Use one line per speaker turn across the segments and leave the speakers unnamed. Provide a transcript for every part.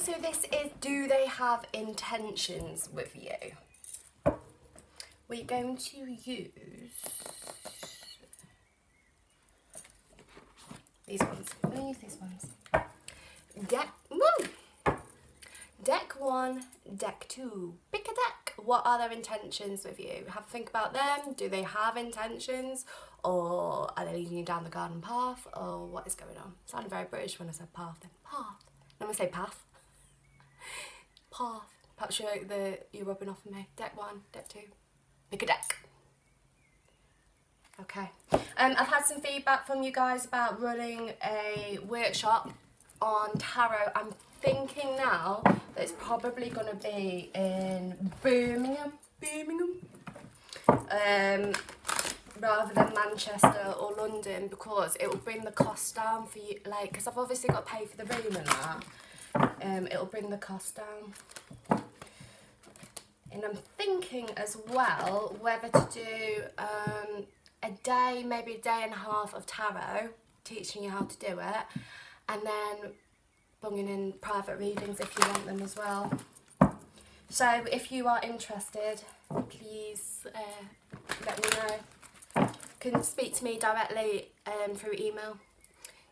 so this is, do they have intentions with you? We're going to use these ones. I'm going to use these ones. Deck 1, deck 2. Pick a deck. What are their intentions with you? Have a think about them. Do they have intentions? Or are they leading you down the garden path? Or what is going on? Sounded very British when I said path then. Path. I'm going to say path. Path. Perhaps you're rubbing off on me. Deck 1, deck 2. Pick a deck. Okay. I've had some feedback from you guys about running a workshop on tarot. I'm thinking now that it's probably going to be in Birmingham, rather than Manchester or London, because it will bring the cost down for you, like, because I've obviously got to pay for the room and that. It'll bring the cost down. And I'm thinking as well whether to do a day, maybe a day and a half of tarot, teaching you how to do it, and then bringing in private readings if you want them as well. So if you are interested, please let me know. You can speak to me directly through email.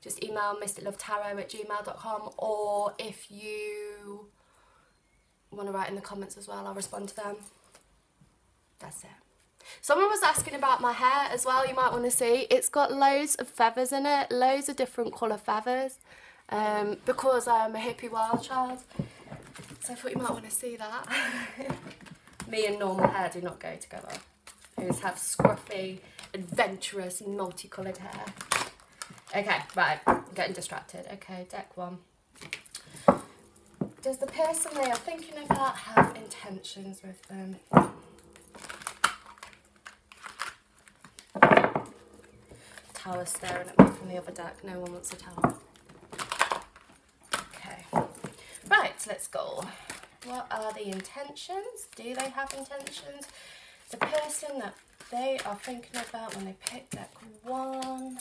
Just email mysticlovetarot@gmail.com, or if you want to write in the comments as well, I'll respond to them. That's it. Someone was asking about my hair as well, you might want to see. It's got loads of feathers in it, loads of different colour feathers, because I'm a hippie wild child. So I thought you might want to see that. Me and normal hair do not go together. I just have scruffy, adventurous, multicoloured hair. Okay, right, I'm getting distracted. Okay, deck 1. Does the person they are thinking about have intentions with them? Tower staring at me from the other deck. No one wants a tower. Okay. Right, let's go. What are the intentions? Do they have intentions? The person that they are thinking about when they pick deck 1,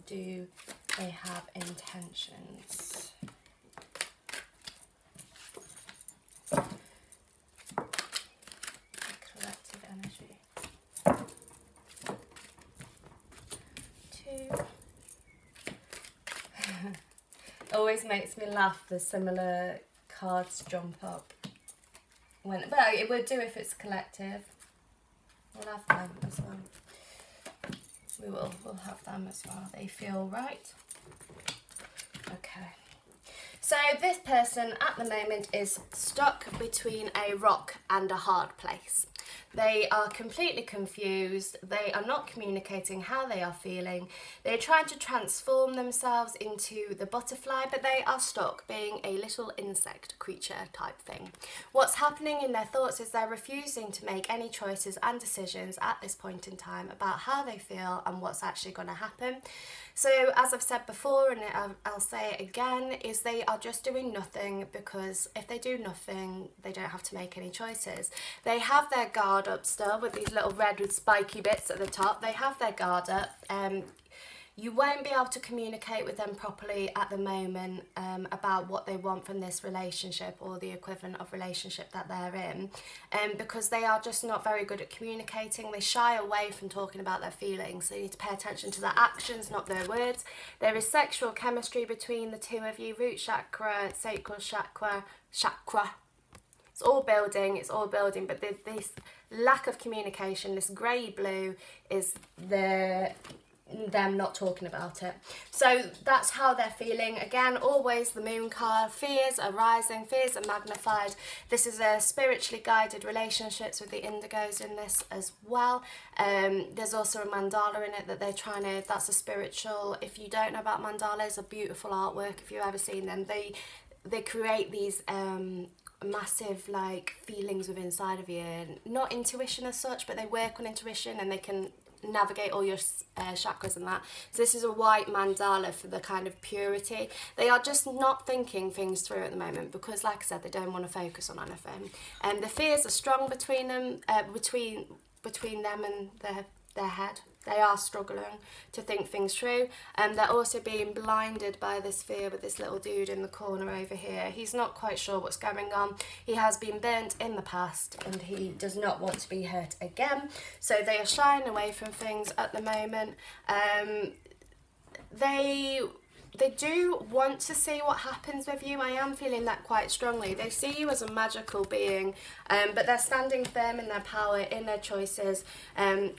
do they have intentions? Collective energy. 2. Always makes me laugh, the similar cards jump up. Well, it would do if it's collective. We'll have them as well. We'll have them as well. They feel right. Okay. So this person at the moment is stuck between a rock and a hard place. They are completely confused. They are not communicating how they are feeling. They're trying to transform themselves into the butterfly, but they are stuck being a little insect creature type thing. What's happening in their thoughts is they're refusing to make any choices and decisions at this point in time about how they feel and what's actually going to happen. So as I've said before, and I'll say it again, is they are just doing nothing, because if they do nothing, they don't have to make any choices. They have their guard up still with these little red with spiky bits at the top. They have their guard up. You won't be able to communicate with them properly at the moment about what they want from this relationship or the equivalent of relationship that they're in, because they are just not very good at communicating. They shy away from talking about their feelings, so you need to pay attention to their actions, not their words. There is sexual chemistry between the two of you, root chakra, sacral chakra. It's all building, but this lack of communication, this grey-blue, is them not talking about it. So that's how they're feeling. Again, always the moon card. Fears are rising, fears are magnified. This is a spiritually guided relationships with the indigos in this as well. There's also a mandala in it that they're trying to, that's a spiritual, if you don't know about mandalas, a beautiful artwork if you've ever seen them. They create these massive like feelings within inside of you, not intuition as such, but they work on intuition and they can navigate all your chakras and that. So this is a white mandala for the kind of purity. They are just not thinking things through at the moment because, like I said, they don't want to focus on anything. And the fears are strong between them, between them and their head. They are struggling to think things through, and they're also being blinded by this fear with this little dude in the corner over here. He's not quite sure what's going on. He has been burnt in the past and he does not want to be hurt again. So they are shying away from things at the moment. They do want to see what happens with you. I am feeling that quite strongly. They see you as a magical being, but they're standing firm in their power, in their choices,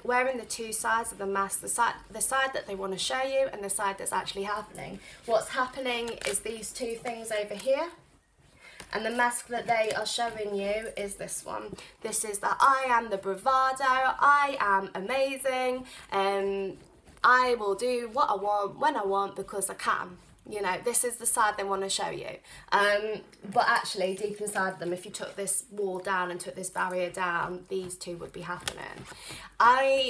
wearing the two sides of the mask, the side that they want to show you and the side that's actually happening. What's happening is these two things over here, and the mask that they are showing you is this one. This is that I am the bravado, I am amazing, I will do what I want, when I want, because I can. You know, this is the side they want to show you. But actually, deep inside them, if you took this wall down and took this barrier down, these two would be happening.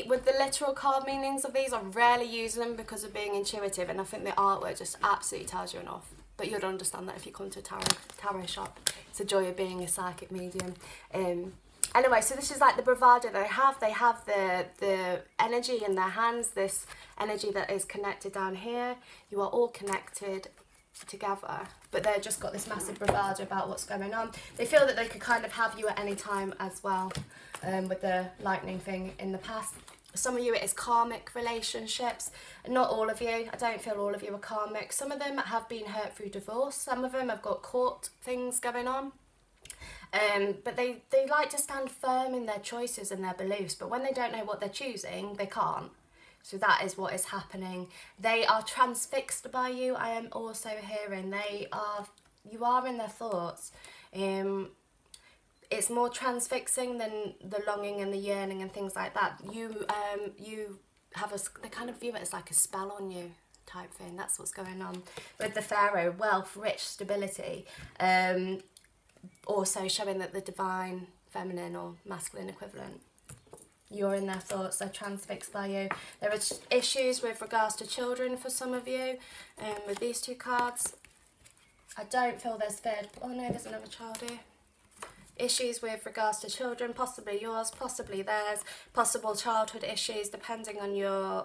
With the literal card meanings of these, I rarely use them because of being intuitive, and I think the artwork just absolutely tells you enough. But you'll understand that if you come to a tarot shop. It's a joy of being a psychic medium. Anyway, so this is like the bravado they have. They have the energy in their hands, this energy that is connected down here. You are all connected together, but they've just got this massive bravado about what's going on. They feel that they could kind of have you at any time as well, with the lightning thing in the past. Some of you, it is karmic relationships. Not all of you. I don't feel all of you are karmic. Some of them have been hurt through divorce. Some of them have got court things going on. But they like to stand firm in their choices and their beliefs, but when they don't know what they're choosing, they can't. So that is what is happening. They are transfixed by you. I am also hearing you are in their thoughts. It's more transfixing than the longing and the yearning and things like that. You have they kind of view it as like a spell on you type thing. That's what's going on with the Pharaoh. Wealth, rich, stability. Also showing that the divine feminine or masculine equivalent, you're in their thoughts, they're transfixed by you. There are issues with regards to children for some of you, with these two cards. I don't feel there's fear. Oh no, there's another child here. Issues with regards to children, possibly yours, possibly theirs, possible childhood issues, depending on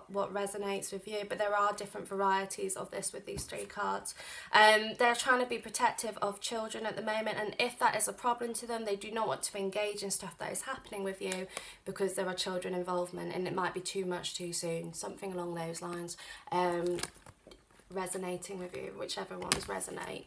what resonates with you. But there are different varieties of this with these three cards. They're trying to be protective of children at the moment, and if that is a problem to them, they do not want to engage in stuff that is happening with you because there are children involvement, and it might be too much too soon, something along those lines. Resonating with you, whichever ones resonate.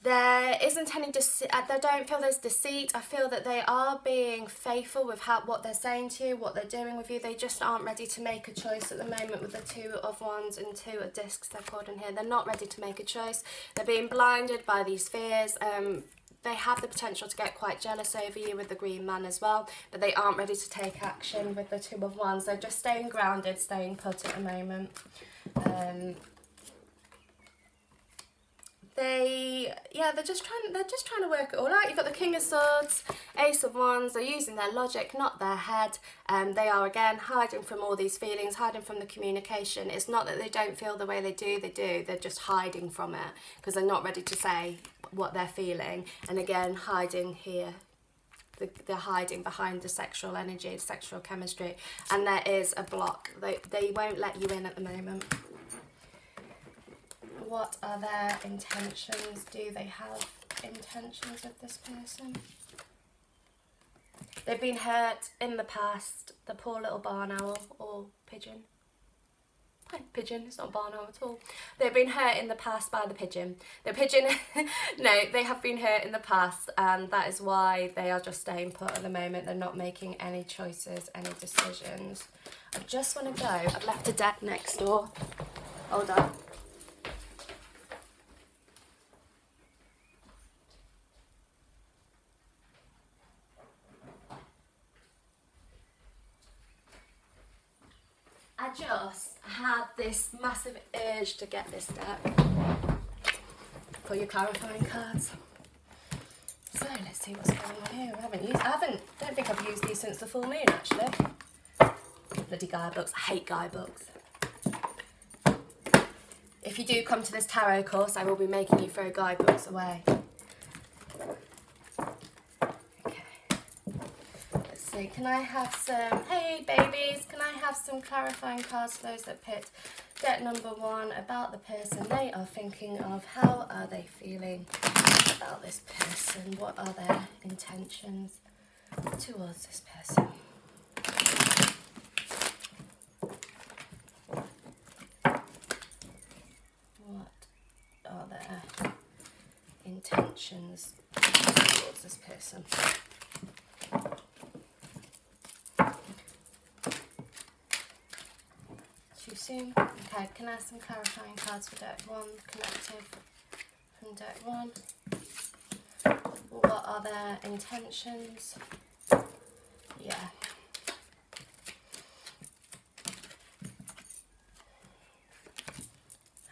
There isn't any I don't feel there's deceit. I feel that they are being faithful with what they're saying to you, what they're doing with you. They just aren't ready to make a choice at the moment with the Two of Wands and Two of Discs they're called in here. They're not ready to make a choice. They're being blinded by these fears. They have the potential to get quite jealous over you with the Green Man as well, but they aren't ready to take action with the Two of Wands. They're just staying grounded, staying put at the moment. They're just trying to work it all out. You've got the King of Swords, Ace of Wands. They're using their logic, not their head. They are again hiding from all these feelings, hiding from the communication. It's not that they don't feel the way they do. They're just hiding from it because they're not ready to say what they're feeling. And again, hiding here. They're hiding behind the sexual energy, sexual chemistry, and there is a block. They won't let you in at the moment. What are their intentions? Do they have intentions with this person? They've been hurt in the past. The poor little barn owl or pigeon. Pigeon, it's not a barn owl at all. They've been hurt in the past by the pigeon. The pigeon, no, they have been hurt in the past, and that is why they are just staying put at the moment. They're not making any choices, any decisions. I just want to go. I've left a deck next door. Hold on. I just had this massive urge to get this deck for your clarifying cards. So let's see what's going on here. Don't think I've used these since the full moon actually. Bloody guidebooks. I hate guidebooks. If you do come to this tarot course, I will be making you throw guidebooks away. Okay. Let's see see. Can I have some, hey babies, can I have some clarifying cards for those that picked deck number 1 about the person they are thinking of? How are they feeling about this person? What are their intentions towards this person? What are their intentions towards this person? Too soon? Okay, can I have some clarifying cards for deck 1, collective from deck 1? What are their intentions? Yeah.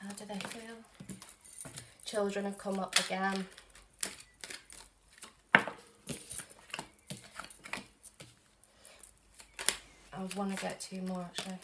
How do they feel? Children have come up again. I want to get 2 more actually.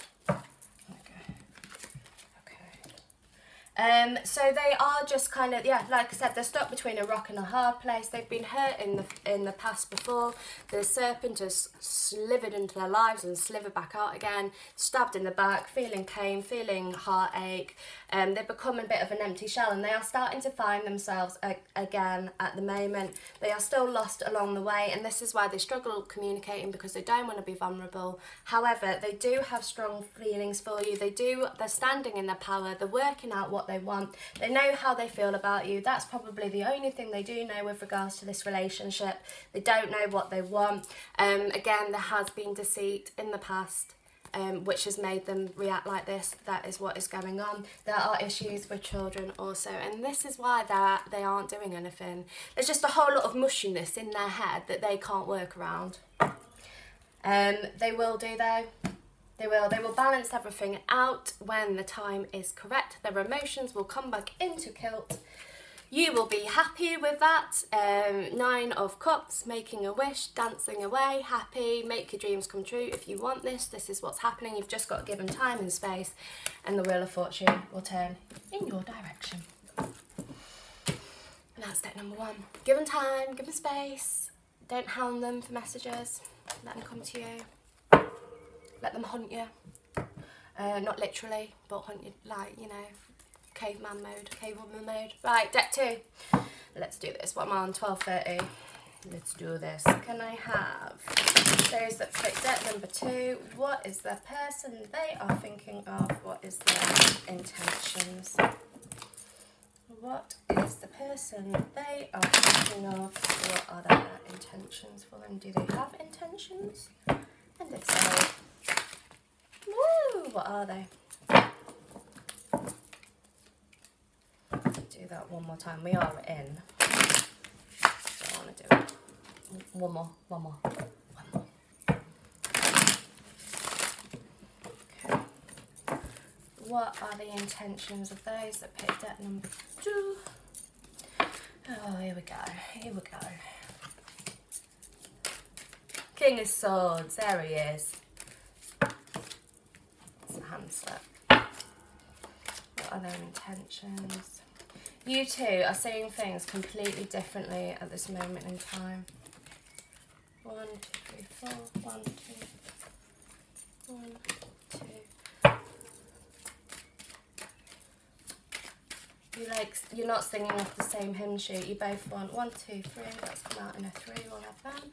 So they are just kind of, yeah, like I said, they're stuck between a rock and a hard place. They've been hurt in the past before. The serpent has slithered into their lives and slithered back out again, stabbed in the back, feeling pain, feeling heartache. They've become a bit of an empty shell, and they are starting to find themselves again at the moment. They are still lost along the way, and this is why they struggle communicating, because they don't want to be vulnerable. However, they do have strong feelings for you. They're standing in their power. They're working out what they want. They know how they feel about you. That's probably the only thing they do know with regards to this relationship. They don't know what they want. Again, there has been deceit in the past, which has made them react like this. That is what is going on. There are issues with children also, and this is why they aren't doing anything. There's just a whole lot of mushiness in their head that they can't work around. They will do though. They will balance everything out when the time is correct. Their emotions will come back into kilt. You will be happy with that. 9 of Cups, making a wish, dancing away, happy, make your dreams come true. If you want this, this is what's happening. You've just got to give them time and space, and the Wheel of Fortune will turn in your direction. And that's step number 1. Give them time, give them space. Don't hound them for messages. Let them come to you. Let them hunt you. Not literally, but hunt you like, you know, caveman mode, cavewoman mode. Right, deck 2. Let's do this. What am I on? 12:30. Let's do this. Can I have those that pick deck number 2? What is the person they are thinking of? What is their intentions? What is the person they are thinking of? What are their intentions for them? Do they have intentions? And if so, woo, what are they? Do that one more time. We are in. So I want to do it. One more. Okay. What are the intentions of those that picked deck number 2? Oh, here we go. King of Swords, there he is. It's a hand slip. What are their intentions? You two are seeing things completely differently at this moment in time. 1, 2, 3, 4. 1, 2. 1, 2. You're not singing off the same hymn sheet. You both want 1, 2, 3. That's come out in a 3. We'll have that.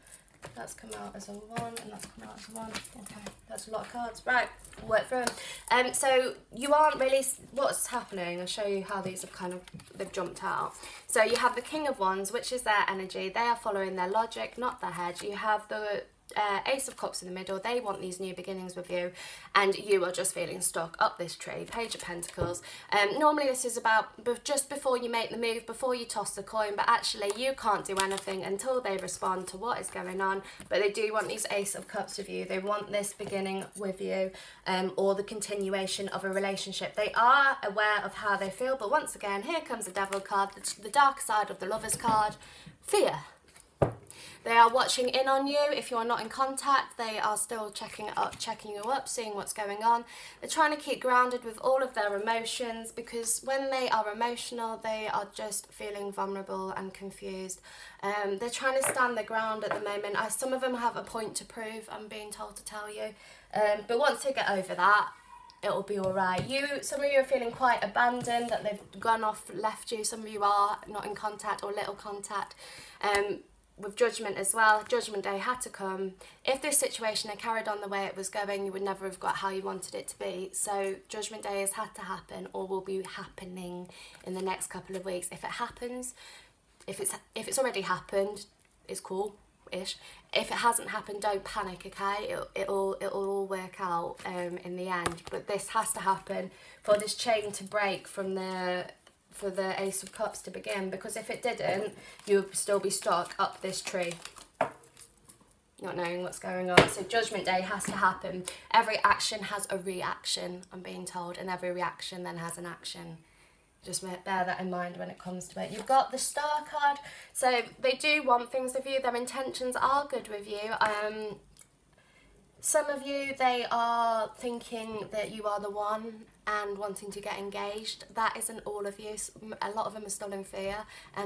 That's come out as a 1, and that's come out as a 1. Okay, that's a lot of cards. Right, work through them. So you aren't really, what's happening, I'll show you how these have they've jumped out. So you have the King of Wands, which is their energy. They are following their logic, not their head. You have the Ace of Cups in the middle. They want these new beginnings with you, and you are just feeling stuck up this tree. Page of Pentacles. Normally this is about just before you make the move, before you toss the coin, but actually you can't do anything until they respond to what is going on. But they do want these Ace of Cups with you. They want this beginning with you, or the continuation of a relationship. They are aware of how they feel, but once again, here comes the Devil card, the dark side of the Lovers card. Fear. They are watching in on you. If you are not in contact, they are still checking you up, seeing what's going on. They're trying to keep grounded with all of their emotions, because when they are emotional, they are just feeling vulnerable and confused. They're trying to stand their ground at the moment. Some of them have a point to prove, I'm being told to tell you. But once they get over that, it'll be all right. Some of you are feeling quite abandoned, that they've gone off, left you. Some of you are not in contact or little contact. With Judgment as well, Judgment Day had to come. If this situation had carried on the way it was going, you would never have got how you wanted it to be. So Judgment Day has had to happen, or will be happening in the next couple of weeks. If it happens, if it's already happened, it's cool-ish. If it hasn't happened, don't panic, okay? It'll all work out in the end. But this has to happen for this chain to break for the Ace of Cups to begin, because if it didn't, you would still be stuck up this tree, not knowing what's going on. So Judgment Day has to happen. Every action has a reaction, I'm being told, and every reaction then has an action. Just bear that in mind when it comes to it. You've got the Star card, so they do want things of you. Their intentions are good with you. Some of you, they are thinking that you are the one and wanting to get engaged. That isn't all of you. A lot of them are still in fear,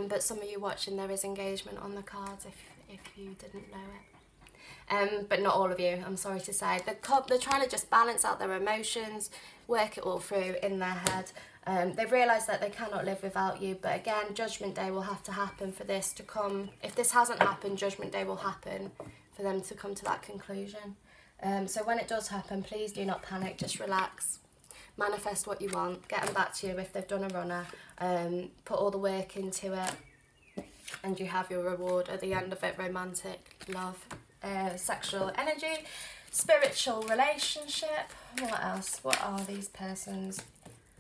but some of you watching, there is engagement on the cards if you didn't know it. But not all of you, I'm sorry to say. They're trying to just balance out their emotions, work it all through in their head. They've realised that they cannot live without you, but again, Judgment Day will have to happen for this to come. If this hasn't happened, Judgment Day will happen for them to come to that conclusion. So when it does happen, please do not panic, just relax. Manifest what you want, get them back to you if they've done a runner, put all the work into it, and you have your reward at the end of it. Romantic, love, sexual energy, spiritual relationship. What else? What are these persons?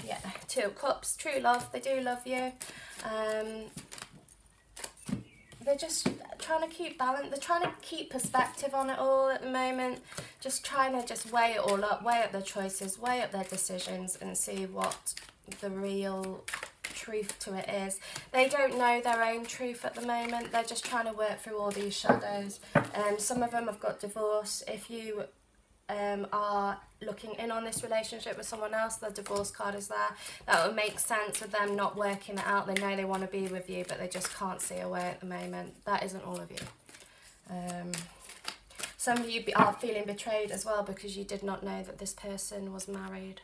Yeah, Two of Cups, true love, they do love you. They're just trying to keep balance. They're trying to keep perspective on it all at the moment. Just trying to just weigh it all up, weigh up their choices, weigh up their decisions, and see what the real truth to it is. They don't know their own truth at the moment. They're just trying to work through all these shadows. Some of them have got divorce. If you are looking in on this relationship with someone else, the divorce card is there. That would make sense with them not working it out. They know they want to be with you, but they just can't see a way at the moment. That isn't all of you. Some of you are feeling betrayed as well, because you did not know that this person was married.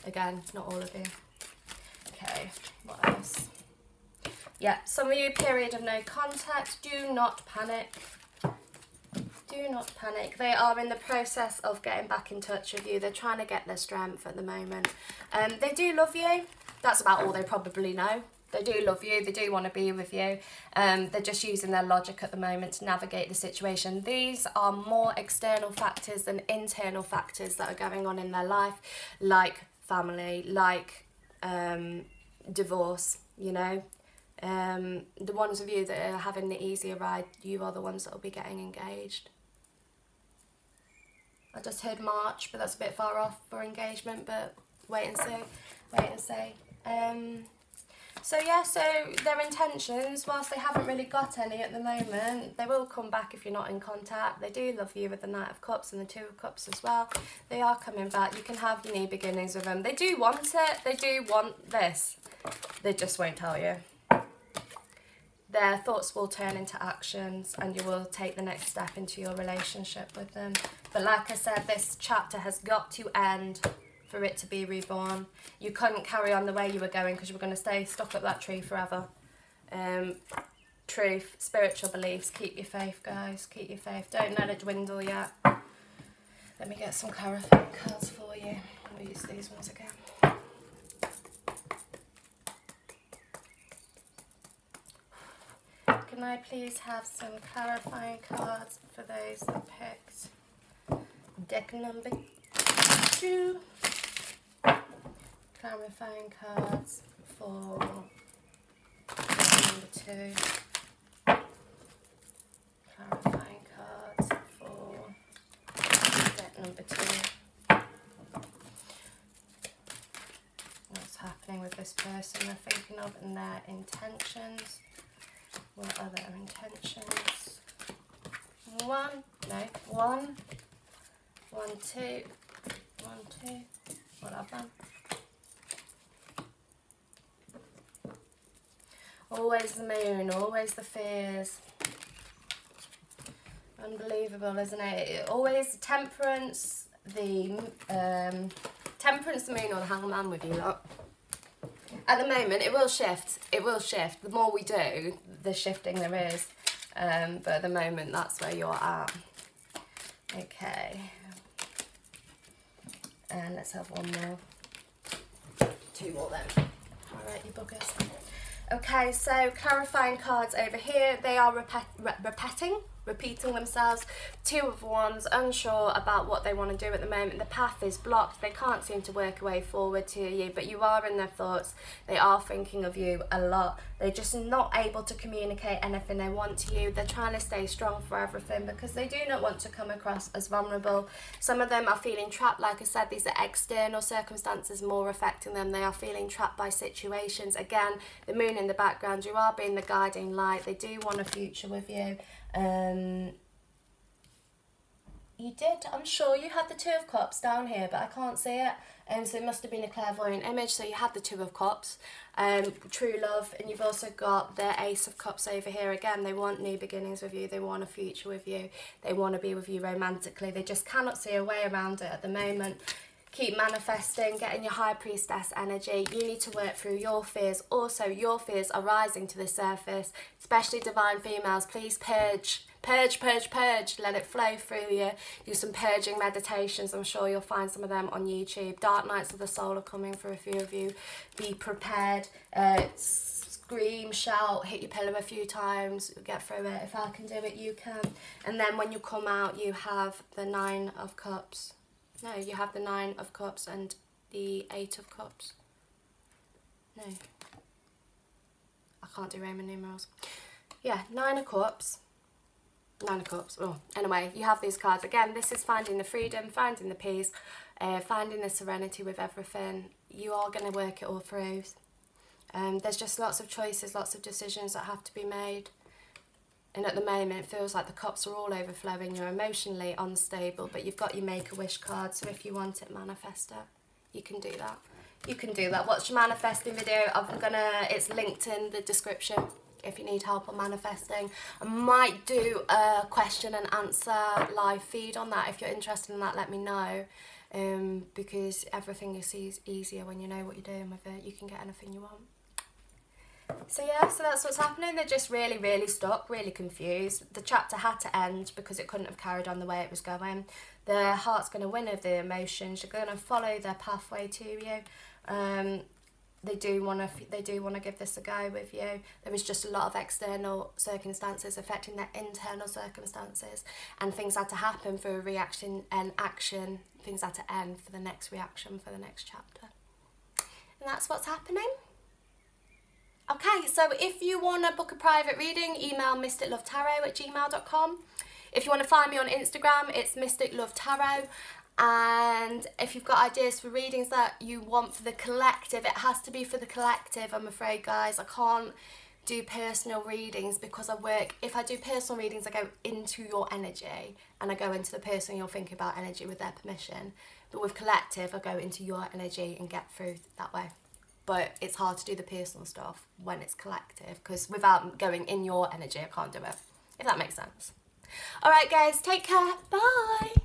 Again, not all of you. Okay, what else? Yeah, some of you, period of no contact. Do not panic. Do not panic. They are in the process of getting back in touch with you. They're trying to get their strength at the moment. They do love you. That's about all they probably know. They do love you. They do want to be with you. They're just using their logic at the moment to navigate the situation. These are more external factors than internal factors that are going on in their life, like family, like divorce, you know. The ones of you that are having the easier ride, you are the ones that will be getting engaged. I just heard March, but that's a bit far off for engagement, but wait and see, wait and see. So yeah, so their intentions, whilst they haven't really got any at the moment, they will come back if you're not in contact. They do love you with the Knight of Cups and the Two of Cups as well. They are coming back. You can have new beginnings with them. They do want it. They do want this. They just won't tell you. Their thoughts will turn into actions, and you will take the next step into your relationship with them. But like I said, this chapter has got to end for it to be reborn. You couldn't carry on the way you were going, because you were going to stay stuck up that tree forever. Truth, spiritual beliefs, keep your faith, guys, keep your faith. Don't let it dwindle yet. Let me get some clarifying cards for you. I'll use these ones again. Can I please have some clarifying cards for those that picked deck number 2? Clarifying cards for deck number 2. Clarifying cards for deck number 2. What's happening with this person they're thinking of and their intentions? What are their intentions? One, 2, 1, 2, whatever. Always the moon, always the fears. Unbelievable, isn't it? Always the temperance, the temperance, the moon, or the hangman with you lot. At the moment, it will shift. It will shift. The more we do, the shifting there is. But at the moment, that's where you're at. Okay. And let's have one more. 2 more then. All right, you buggers. Okay, so clarifying cards over here. They are repeating themselves. 2 of Wands, unsure about what they want to do at the moment. The path is blocked. They can't seem to work a way forward to you, but you are in their thoughts. They are thinking of you a lot. They're just not able to communicate anything they want to you. They're trying to stay strong for everything because they do not want to come across as vulnerable. Some of them are feeling trapped. Like I said, these are external circumstances more affecting them. They are feeling trapped by situations. Again, the moon in the background, you are being the guiding light. They do want a future with you. You did, I'm sure you had the 2 of Cups down here, but I can't see it, so it must have been a clairvoyant image. So you had the 2 of Cups, true love, and you've also got the Ace of Cups over here. Again, they want new beginnings with you, they want a future with you, they want to be with you romantically, they just cannot see a way around it at the moment. Keep manifesting, getting your High Priestess energy. You need to work through your fears. Also, your fears are rising to the surface, especially divine females. Please purge. Purge, purge, purge. Let it flow through you. Do some purging meditations. I'm sure you'll find some of them on YouTube. Dark nights of the soul are coming for a few of you. Be prepared. Scream, shout, hit your pillow a few times. Get through it. If I can do it, you can. And then when you come out, you have the 9 of Cups. No, you have the 9 of Cups and the 8 of Cups. No. I can't do Roman numerals. Yeah, 9 of Cups. 9 of Cups. Oh, anyway, you have these cards. Again, this is finding the freedom, finding the peace, finding the serenity with everything. You are going to work it all through. There's just lots of choices, lots of decisions that have to be made. And at the moment, it feels like the cups are all overflowing. You're emotionally unstable, but you've got your Make-A-Wish card. So if you want it, manifest it. You can do that. You can do that. Watch the manifesting video. It's linked in the description if you need help on manifesting. I might do a question and answer live feed on that. If you're interested in that, let me know. Because everything is easier when you know what you're doing with it. You can get anything you want. So yeah, so that's what's happening. They're just really, really stuck, really confused. The chapter had to end because it couldn't have carried on the way it was going. Their heart's going to win over the emotions. You're going to follow their pathway to you. They do want to give this a go with you. There is just a lot of external circumstances affecting their internal circumstances, and things had to happen for a reaction and action. Things had to end for the next reaction, for the next chapter. And that's what's happening. Okay, so if you want to book a private reading, email mysticlovetarot@gmail.com. If you want to find me on Instagram, it's mysticlovetarot. And if you've got ideas for readings that you want for the collective, it has to be for the collective, I'm afraid, guys. I can't do personal readings because if I do personal readings, I go into your energy and I go into the person you're thinking about energy with their permission. But with collective, I go into your energy and get through that way. But it's hard to do the personal stuff when it's collective, because without going in your energy, I can't do it, if that makes sense. All right, guys, take care. Bye.